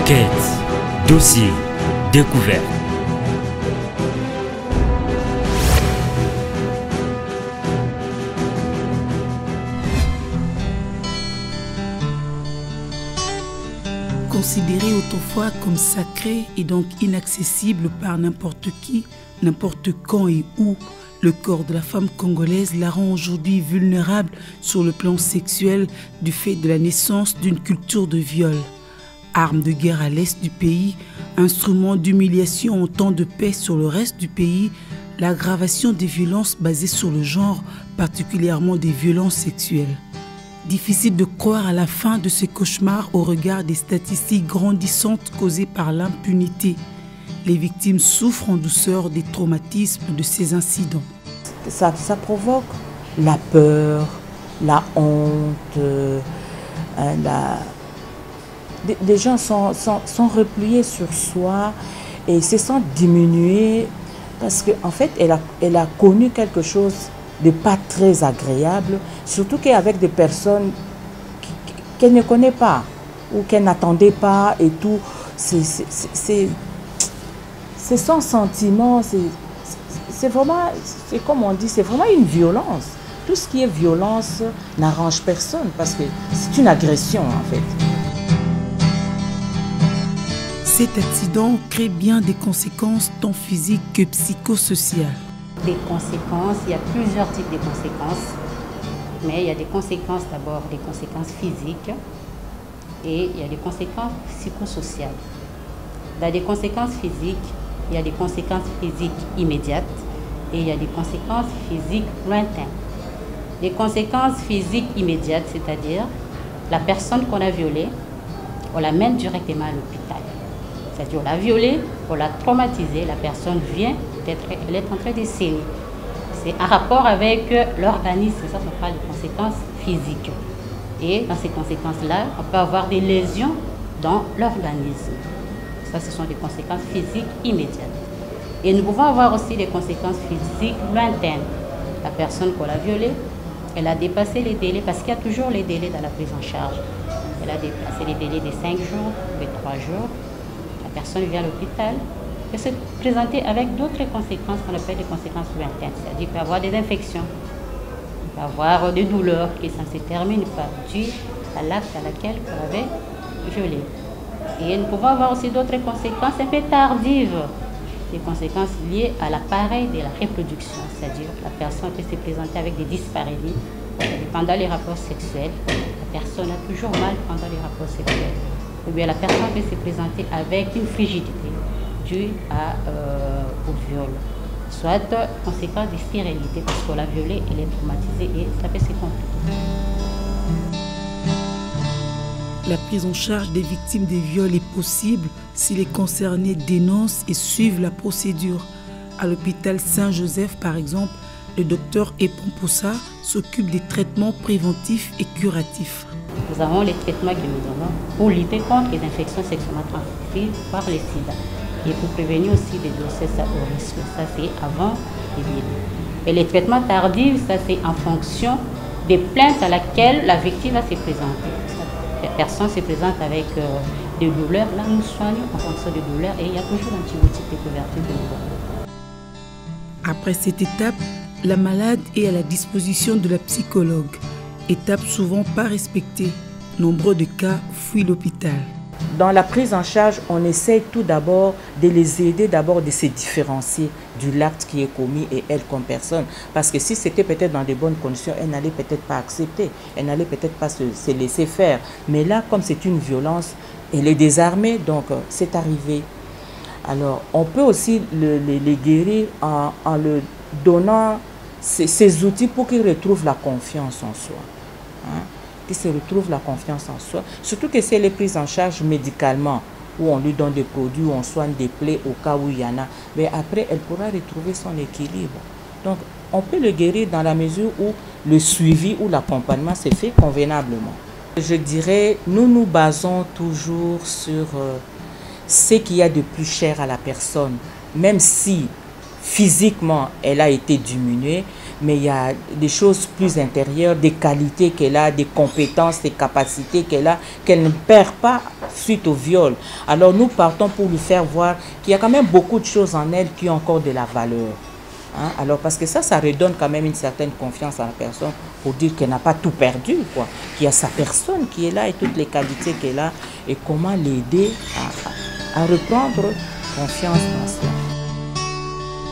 Enquête, dossier, découverte. Considéré autrefois comme sacré et donc inaccessible par n'importe qui, n'importe quand et où, le corps de la femme congolaise la rend aujourd'hui vulnérable sur le plan sexuel du fait de la naissance d'une culture de viol. Arme de guerre à l'est du pays, instrument d'humiliation en temps de paix sur le reste du pays, l'aggravation des violences basées sur le genre, particulièrement des violences sexuelles. Difficile de croire à la fin de ce cauchemar au regard des statistiques grandissantes causées par l'impunité. Les victimes souffrent en douceur des traumatismes de ces incidents. Ça provoque la peur, la honte. Les gens sont repliés sur soi et se sentent diminués parce qu'en fait, elle a connu quelque chose de pas très agréable, surtout qu'avec des personnes qu'elle ne connaît pas ou qu'elle n'attendait pas et tout. C'est sans sentiment, c'est vraiment, c'est comme on dit, c'est vraiment une violence. Tout ce qui est violence n'arrange personne parce que c'est une agression en fait. Cet accident crée bien des conséquences tant physiques que psychosociales. Des conséquences, il y a plusieurs types de conséquences, mais il y a des conséquences d'abord, des conséquences physiques et il y a des conséquences psychosociales. Dans les conséquences physiques, il y a des conséquences physiques immédiates et il y a des conséquences physiques lointaines. Les conséquences physiques immédiates, c'est-à-dire la personne qu'on a violée, on l'amène directement à l'hôpital. C'est-à-dire on l'a violée, on l'a traumatisée, la personne vient, elle est en train de saigner. C'est en rapport avec l'organisme, c'est ça qu'on parle de conséquences physiques. Et dans ces conséquences-là, on peut avoir des lésions dans l'organisme. Ça, ce sont des conséquences physiques immédiates. Et nous pouvons avoir aussi des conséquences physiques lointaines. La personne qu'on a violée, elle a dépassé les délais, parce qu'il y a toujours les délais dans la prise en charge. Elle a dépassé les délais de 5 jours, de 3 jours. La personne vient à l'hôpital, peut se présenter avec d'autres conséquences qu'on appelle des conséquences lointaines. C'est-à-dire qu'il peut y avoir des infections, il peut y avoir des douleurs qui ne se terminent pas dues à l'acte à laquelle on avait violé. Et nous pouvons avoir aussi d'autres conséquences un peu tardives, des conséquences liées à l'appareil de la reproduction, c'est-à-dire que la personne peut se présenter avec des dysparénies pendant les rapports sexuels. La personne a toujours mal pendant les rapports sexuels. Ou bien la personne peut se présenter avec une frigidité due au viol. Soit conséquence de stérilité, parce qu'on l'a violée, elle est traumatisée et ça peut se compliquer. La prise en charge des victimes des viols est possible si les concernés dénoncent et suivent la procédure. À l'hôpital Saint-Joseph, par exemple, le docteur Epomposa s'occupe des traitements préventifs et curatifs. Nous avons les traitements que nous avons pour lutter contre les infections sexuellement transmissibles par les sida et pour prévenir aussi des grossesses au risque. Ça, c'est avant les délais. Et les traitements tardifs, ça, c'est en fonction des plaintes à laquelle la victime va se présenter. La personne se présente avec des douleurs. Là, nous soignons en fonction des douleurs et il y a toujours l'antibiotique de couverture que nous avons. Après cette étape, la malade est à la disposition de la psychologue. Étape souvent pas respectée. Nombreux de cas fuient l'hôpital. Dans la prise en charge, on essaie tout d'abord de les aider d'abord de se différencier de l'acte qui est commis et elle comme personne. Parce que si c'était peut-être dans de bonnes conditions, elle n'allait peut-être pas accepter, elle n'allait peut-être pas se laisser faire. Mais là, comme c'est une violence, elle est désarmée, donc c'est arrivé. Alors, on peut aussi les guérir en leur donnant ces outils pour qu'ils retrouvent la confiance en soi. Hein? Qu'ils se retrouvent la confiance en soi. Surtout que si elle est prise en charge médicalement, où on lui donne des produits, où on soigne des plaies au cas où il y en a, mais après, elle pourra retrouver son équilibre. Donc, on peut le guérir dans la mesure où le suivi ou l'accompagnement se fait convenablement. Je dirais, nous nous basons toujours sur ce qu'il y a de plus cher à la personne, même si physiquement, elle a été diminuée, mais il y a des choses plus intérieures, des qualités qu'elle a, des compétences, des capacités qu'elle a, qu'elle ne perd pas suite au viol. Alors nous partons pour lui faire voir qu'il y a quand même beaucoup de choses en elle qui ont encore de la valeur. Hein? Alors parce que ça redonne quand même une certaine confiance à la personne pour dire qu'elle n'a pas tout perdu, quoi. Qu'il y a sa personne qui est là et toutes les qualités qu'elle a et comment l'aider à reprendre confiance dans cela.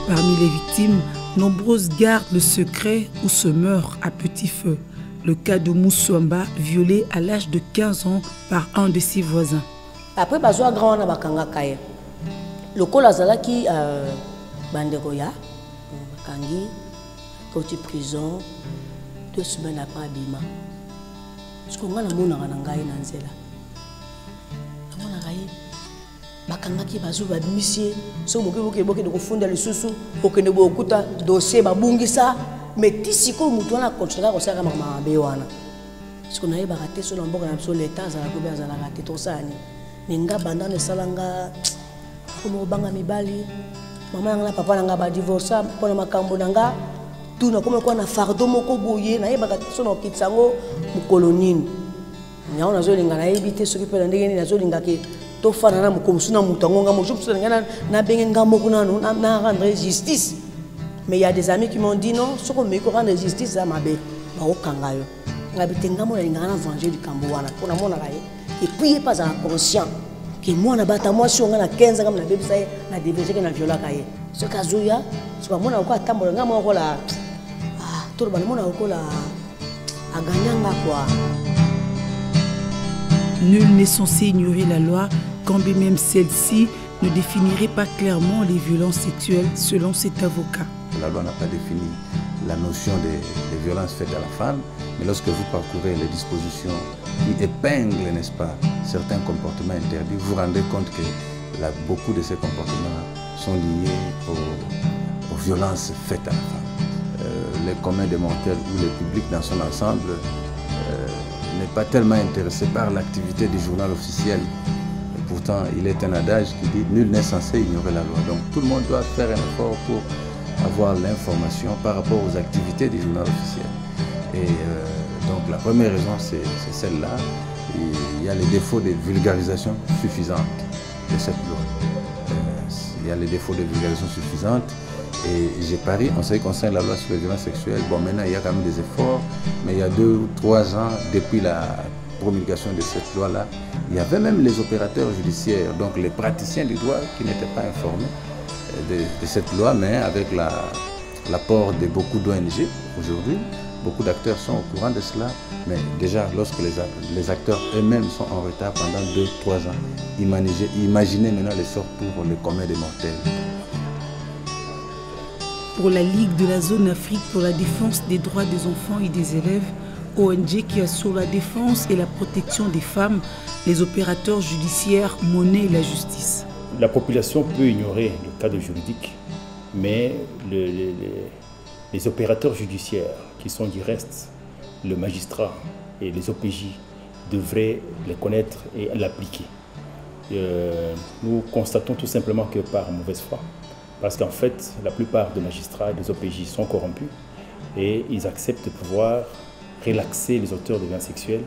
Parmi les victimes, nombreuses gardent le secret ou se meurent à petit feu. Le cas de Moussouamba, violé à l'âge de 15 ans par un de ses voisins. Après, bazoa grand na bakanga kaya. Le kolazala qui banderoya, bakangi, côté prison, 2 semaines après Abima. Ce qu'on a na mona ngai na nzela. Mona ngai bakanga ki bazo ba bimisie, so boke de kofunda lisusu, boke ne bokuta dossier babungisa. Mais si on a continué à faire des choses, ce qu'on a raté sur l'embourg, sur l'État, ça a raté tout ça. Mais on a abandonné ça, on a mibali, maman et papa ont divorcé, on a cambounanga, tout na comme quoi na fardeau moko boye, na yeba sur nos kitsango, mu colonie. On a zolinga na éviter ce qui peut ndenge na zolinga ke to fana na mu komsuna mutango nga mo jupso na benga moko na rendre justice. Mais il y a des amis qui m'ont dit non, ce qu'on me rend de justice, ça m'a bien. Je vais venger du Cambouana. Et puis, il pas conscient que moi, je suis 15 ans, je suis déversé dans le viol. Ce cas où il y a, c'est que moi, Nul n'est censé ignorer la loi, quand bien même celle-ci ne définirait pas clairement les violences sexuelles selon cet avocat. La loi n'a pas défini la notion des violences faites à la femme, mais lorsque vous parcourez les dispositions qui épinglent, n'est-ce pas, certains comportements interdits, vous vous rendez compte que beaucoup de ces comportements sont liés aux violences faites à la femme. Les communs des mortels ou le public dans son ensemble n'est pas tellement intéressé par l'activité du journal officiel. Et pourtant, il est un adage qui dit « Nul n'est censé ignorer la loi ». Donc tout le monde doit faire un effort pour avoir l'information par rapport aux activités du journal officiel. Et donc la première raison, c'est celle-là. Il y a les défauts de vulgarisation suffisantes de cette loi. Il y a les défauts de vulgarisation suffisantes. Et j'ai pari, en ce qui concerne la loi sur les violences sexuelles, bon maintenant il y a quand même des efforts, mais il y a 2 ou 3 ans, depuis la promulgation de cette loi-là, il y avait même les opérateurs judiciaires, donc les praticiens du droit qui n'étaient pas informés de cette loi, mais avec l'apport de beaucoup d'ONG aujourd'hui, beaucoup d'acteurs sont au courant de cela, mais déjà lorsque les acteurs eux-mêmes sont en retard pendant 2-3 ans, imaginez maintenant les sorts pour les communs des mortels. Pour la Ligue de la zone Afrique pour la défense des droits des enfants et des élèves, ONG qui assure la défense et la protection des femmes, les opérateurs judiciaires monnaient la justice. La population peut ignorer le cadre juridique, mais les opérateurs judiciaires qui sont du reste, le magistrat et les OPJ devraient les connaître et l'appliquer. Nous constatons tout simplement que par mauvaise foi, parce qu'en fait, la plupart des magistrats et des OPJ sont corrompus et ils acceptent de pouvoir relaxer les auteurs de violences sexuelles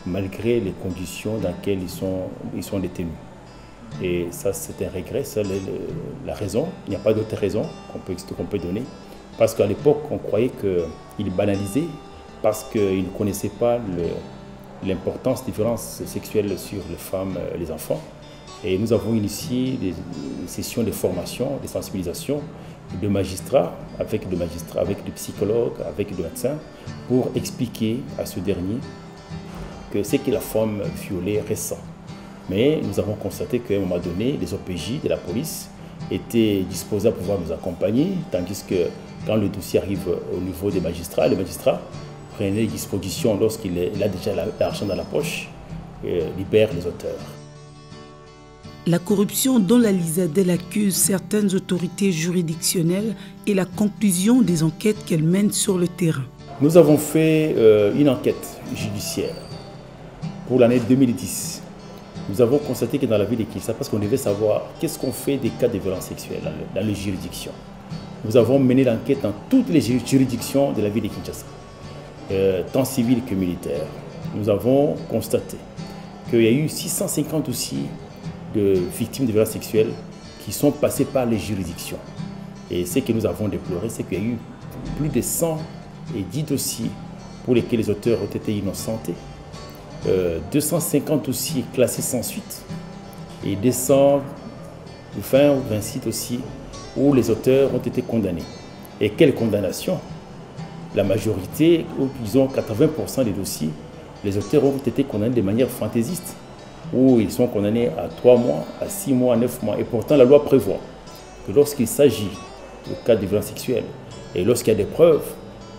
malgré les conditions dans lesquelles ils sont détenus. Et ça, c'est un regret, c'est la raison. Il n'y a pas d'autre raison qu'on peut donner. Parce qu'à l'époque, on croyait qu'ils banalisaient parce qu'ils ne connaissaient pas l'importance des violences sexuelles sur les femmes et les enfants. Et nous avons initié des sessions de formation, de sensibilisation de magistrats, avec des psychologues, avec des médecins, pour expliquer à ce dernier que c'est que la femme violée récent. Mais nous avons constaté qu'à un moment donné, les OPJ de la police étaient disposés à pouvoir nous accompagner, tandis que quand le dossier arrive au niveau des magistrats, les magistrats prenaient les dispositions lorsqu'il a déjà l'argent dans la poche, libèrent les auteurs. La corruption dont la Lisadel accuse certaines autorités juridictionnelles est la conclusion des enquêtes qu'elle mène sur le terrain. Nous avons fait une enquête judiciaire pour l'année 2010. Nous avons constaté que dans la ville de Kinshasa, parce qu'on devait savoir qu'est-ce qu'on fait des cas de violences sexuelles dans les juridictions. nous avons mené l'enquête dans toutes les juridictions de la ville de Kinshasa, tant civiles que militaires. Nous avons constaté qu'il y a eu 650 dossiers de victimes de violences sexuelles qui sont passés par les juridictions. Et ce que nous avons déploré, c'est qu'il y a eu plus de 110 dossiers pour lesquels les auteurs ont été innocentés, 250 dossiers classés sans suite et 220 ou 26 dossiers où les auteurs ont été condamnés. Et quelle condamnation? La majorité, ou disons 80% des dossiers, les auteurs ont été condamnés de manière fantaisiste, où ils sont condamnés à 3 mois, à 6 mois, à 9 mois. Et pourtant, la loi prévoit que lorsqu'il s'agit de cas de violence sexuelle et lorsqu'il y a des preuves,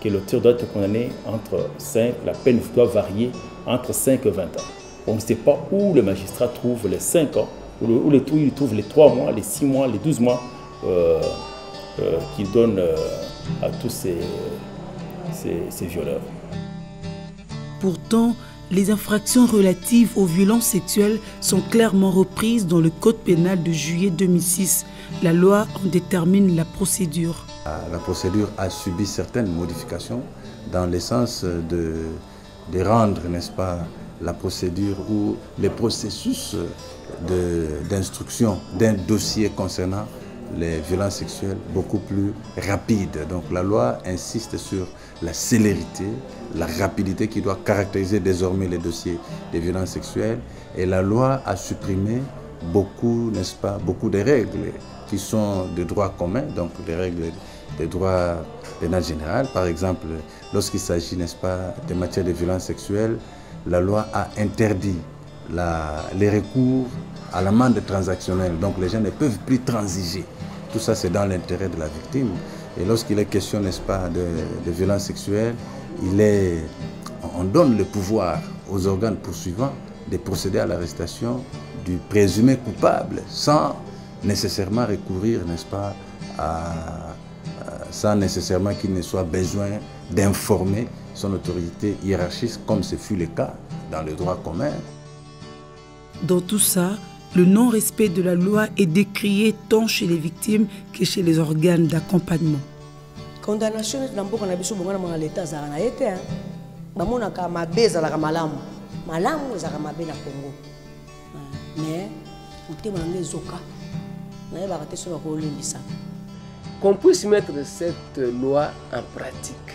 que l'auteur doit être condamné entre 5, la peine doit varier entre 5 et 20 ans. On ne sait pas où le magistrat trouve les 5 ans, où il trouve les 3 mois, les 6 mois, les 12 mois qu'il donne à tous ces violeurs. Pourtant, les infractions relatives aux violences sexuelles sont clairement reprises dans le Code pénal de juillet 2006. La loi en détermine la procédure. La procédure a subi certaines modifications dans le sens de rendre, n'est-ce pas, la procédure ou les processus d'instruction d'un dossier concernant les violences sexuelles beaucoup plus rapides. Donc la loi insiste sur la célérité, la rapidité qui doit caractériser désormais les dossiers de violences sexuelles. Et la loi a supprimé beaucoup, n'est-ce pas, beaucoup de règles qui sont de droit commun, donc des règles de droit pénal général. Par exemple, lorsqu'il s'agit, n'est-ce pas, de matière de violences sexuelles, la loi a interdit les recours à l'amende transactionnelle. Donc les gens ne peuvent plus transiger. Tout ça, c'est dans l'intérêt de la victime. Et lorsqu'il est question, n'est-ce pas, de violences sexuelles, on donne le pouvoir aux organes poursuivants de procéder à l'arrestation du présumé coupable sans nécessairement recourir, n'est-ce pas, sans nécessairement qu'il ne soit besoin d'informer son autorité hiérarchique, comme ce fut le cas dans le droit commun. Dans tout ça, le non-respect de la loi est décrié tant chez les victimes que chez les organes d'accompagnement. Condamnation dans beaucoup de choses, beaucoup de l'État ça n'a été. Bamona ka mabeza la malamu, malamu za mabe na Congo. Mais on te mangé zoka. Na ya bakate so ko limbisa. Qu'on puisse mettre cette loi en pratique,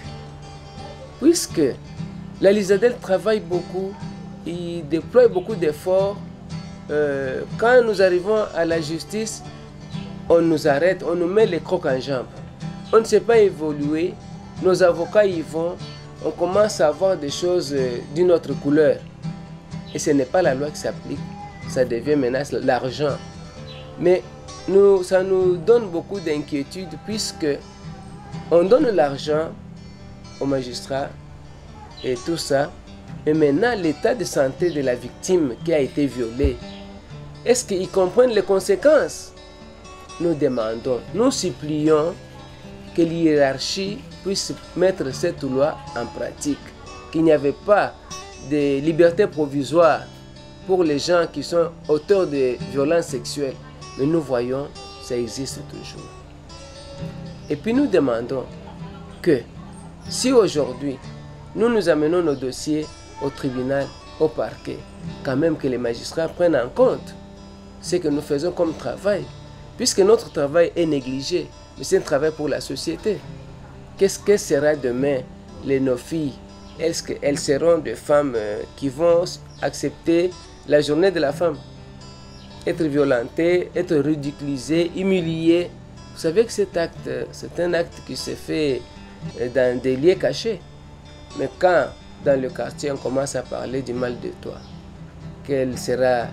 puisque la Lisadel travaille beaucoup, il déploie beaucoup d'efforts. Quand nous arrivons à la justice, on nous arrête, on nous met les crocs en jambes. On ne sait pas évoluer, nos avocats y vont, on commence à avoir des choses d'une autre couleur. Et ce n'est pas la loi qui s'applique, ça devient maintenant l'argent. Mais ça nous donne beaucoup d'inquiétude puisque on donne l'argent aux magistrats et tout ça. Et maintenant, l'état de santé de la victime qui a été violée, est-ce qu'ils comprennent les conséquences? Nous demandons, nous supplions que l'hiérarchie puisse mettre cette loi en pratique, qu'il n'y avait pas de liberté provisoire pour les gens qui sont auteurs de violences sexuelles. Mais nous voyons, ça existe toujours. Et puis nous demandons que si aujourd'hui nous amenons nos dossiers au tribunal, au parquet, quand même que les magistrats prennent en compte ce que nous faisons comme travail, puisque notre travail est négligé, mais c'est un travail pour la société. Qu'est-ce que sera demain nos filles? Est-ce qu'elles seront des femmes qui vont accepter la journée de la femme? Être violentées, être ridiculisées, humiliées. Vous savez que cet acte, c'est un acte qui se fait dans des lieux cachés. Mais quand dans le quartier on commence à parler du mal de toi, quelle sera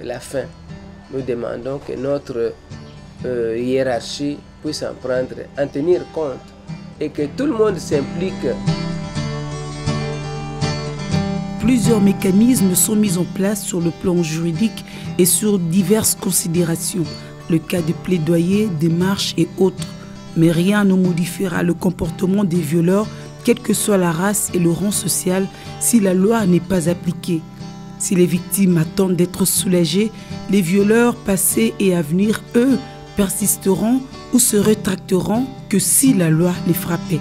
la fin? Nous demandons que notre hiérarchie puisse en prendre, en tenir compte et que tout le monde s'implique. Plusieurs mécanismes sont mis en place sur le plan juridique et sur diverses considérations, le cas de plaidoyer, démarches et autres. Mais rien ne modifiera le comportement des violeurs, quelle que soit la race et le rang social, si la loi n'est pas appliquée. Si les victimes attendent d'être soulagées, les violeurs passés et à venir, eux, persisteront ou se rétracteront que si la loi les frappait.